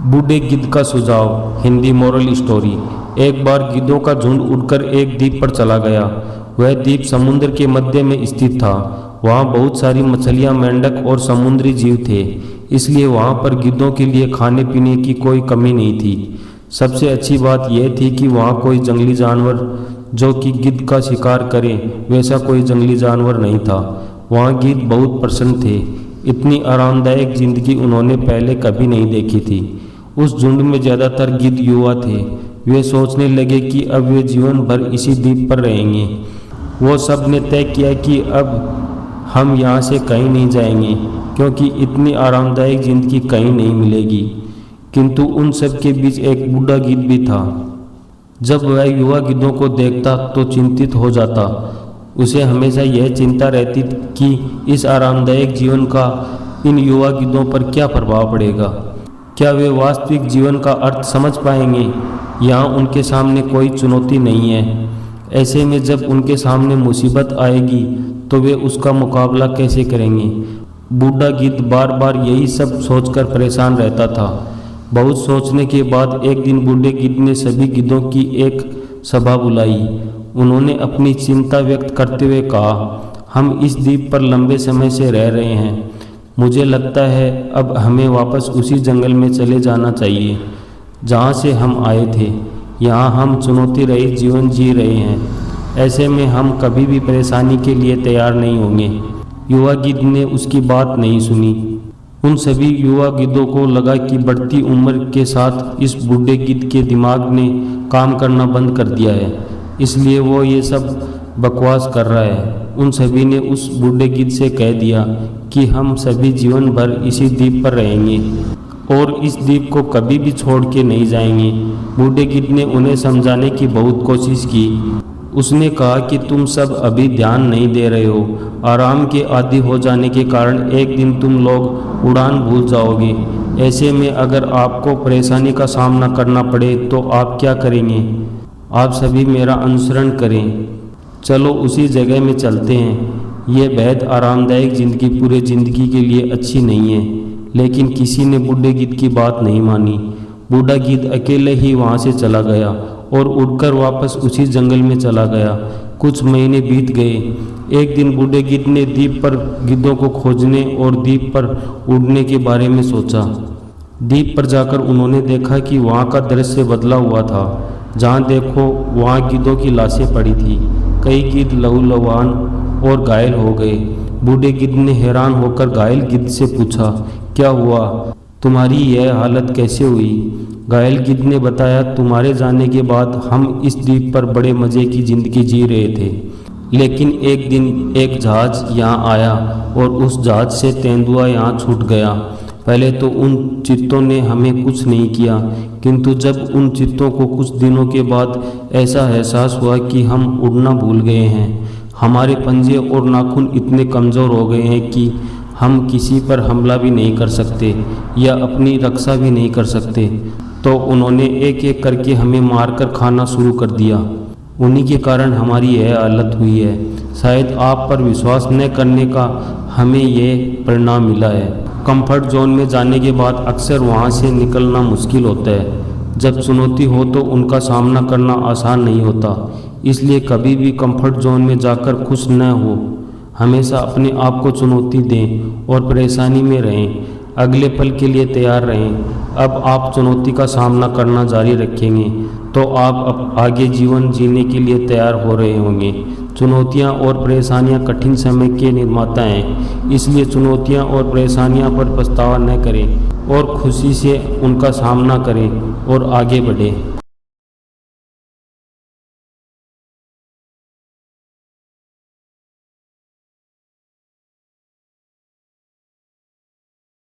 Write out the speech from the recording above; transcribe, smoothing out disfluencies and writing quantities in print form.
बूढ़े गिद्ध का सुझाव। Hindi moral story. एक बार गिद्धों का झुंड उड़कर एक द्वीप पर चला गया। वह द्वीप समुद्र के मध्य में स्थित था। वहाँ बहुत सारी मछलियाँ, मेंढक और समुद्री जीव थे, इसलिए वहाँ पर गिद्धों के लिए खाने पीने की कोई कमी नहीं थी। सबसे अच्छी बात यह थी कि वहाँ कोई जंगली जानवर जो कि गिद्ध का शिकार करे वैसा कोई जंगली जानवर नहीं था। वहाँ गिद्ध बहुत प्रसन्न थे। इतनी आरामदायक जिंदगी उन्होंने पहले कभी नहीं देखी थी। उस झुंड में ज़्यादातर गिद्ध युवा थे। वे सोचने लगे कि अब वे जीवन भर इसी द्वीप पर रहेंगे। वो सब ने तय किया कि अब हम यहाँ से कहीं नहीं जाएंगे, क्योंकि इतनी आरामदायक जिंदगी कहीं नहीं मिलेगी। किंतु उन सब के बीच एक बूढ़ा गिद्ध भी था। जब वह युवा गिद्धों को देखता तो चिंतित हो जाता। उसे हमेशा यह चिंता रहती कि इस आरामदायक जीवन का इन युवा गिद्धों पर क्या प्रभाव पड़ेगा। क्या वे वास्तविक जीवन का अर्थ समझ पाएंगे? यहाँ उनके सामने कोई चुनौती नहीं है। ऐसे में जब उनके सामने मुसीबत आएगी तो वे उसका मुकाबला कैसे करेंगे? बूढ़ा गिद्ध बार बार यही सब सोचकर परेशान रहता था। बहुत सोचने के बाद एक दिन बूढ़े गिद्ध ने सभी गिद्धों की एक सभा बुलाई। उन्होंने अपनी चिंता व्यक्त करते हुए कहा, हम इस द्वीप पर लंबे समय से रह रहे हैं। मुझे लगता है अब हमें वापस उसी जंगल में चले जाना चाहिए जहाँ से हम आए थे। यहाँ हम चुनौती रहित जीवन जी रहे हैं। ऐसे में हम कभी भी परेशानी के लिए तैयार नहीं होंगे। युवा गिद्ध ने उसकी बात नहीं सुनी। उन सभी युवा गिद्धों को लगा कि बढ़ती उम्र के साथ इस बूढ़े गिद्ध के दिमाग ने काम करना बंद कर दिया है, इसलिए वो ये सब बकवास कर रहा है। उन सभी ने उस बूढ़े गिद्ध से कह दिया कि हम सभी जीवन भर इसी द्वीप पर रहेंगे और इस द्वीप को कभी भी छोड़ के नहीं जाएंगे। बूढ़े गिद्ध ने उन्हें समझाने की बहुत कोशिश की। उसने कहा कि तुम सब अभी ध्यान नहीं दे रहे हो। आराम के आदी हो जाने के कारण एक दिन तुम लोग उड़ान भूल जाओगे। ऐसे में अगर आपको परेशानी का सामना करना पड़े तो आप क्या करेंगे? आप सभी मेरा अनुसरण करें। चलो उसी जगह में चलते हैं। यह बेहद आरामदायक ज़िंदगी पूरे ज़िंदगी के लिए अच्छी नहीं है। लेकिन किसी ने बूढ़े गिद्ध की बात नहीं मानी। बूढ़ा गिद्ध अकेले ही वहाँ से चला गया और उड़कर वापस उसी जंगल में चला गया। कुछ महीने बीत गए। एक दिन बूढ़े गिद्ध ने द्वीप पर गिद्धों को खोजने और द्वीप पर उड़ने के बारे में सोचा। द्वीप पर जाकर उन्होंने देखा कि वहाँ का दृश्य बदला हुआ था। जहाँ देखो वहाँ गिद्धों की लाशें पड़ी थी। कई गिद्ध लहूलुहान और घायल हो गए। बूढ़े गिद्ध ने हैरान होकर घायल गिद्ध से पूछा, क्या हुआ? तुम्हारी यह हालत कैसे हुई? घायल गिद्ध ने बताया, तुम्हारे जाने के बाद हम इस द्वीप पर बड़े मज़े की ज़िंदगी जी रहे थे। लेकिन एक दिन एक जहाज़ यहाँ आया और उस जहाज़ से तेंदुआ यहाँ छूट गया। पहले तो उन चित्तों ने हमें कुछ नहीं किया, किंतु जब उन चित्तों को कुछ दिनों के बाद ऐसा एहसास हुआ कि हम उड़ना भूल गए हैं। हमारे पंजे और नाखून इतने कमज़ोर हो गए हैं कि हम किसी पर हमला भी नहीं कर सकते या अपनी रक्षा भी नहीं कर सकते। तो उन्होंने एक एक करके हमें मारकर खाना शुरू कर दिया। उन्हीं के कारण हमारी यह हालत हुई है। शायद आप पर विश्वास न करने का हमें यह परिणाम मिला है। कंफर्ट जोन में जाने के बाद अक्सर वहाँ से निकलना मुश्किल होता है। जब चुनौती हो तो उनका सामना करना आसान नहीं होता। इसलिए कभी भी कंफर्ट जोन में जाकर खुश न हो। हमेशा अपने आप को चुनौती दें और परेशानी में रहें। अगले पल के लिए तैयार रहें। अब आप चुनौती का सामना करना जारी रखेंगे तो आप अब आगे जीवन जीने के लिए तैयार हो रहे होंगे। चुनौतियां और परेशानियां कठिन समय के निर्माता हैं, इसलिए चुनौतियां और परेशानियां पर पछतावा न करें और खुशी से उनका सामना करें और आगे बढ़ें।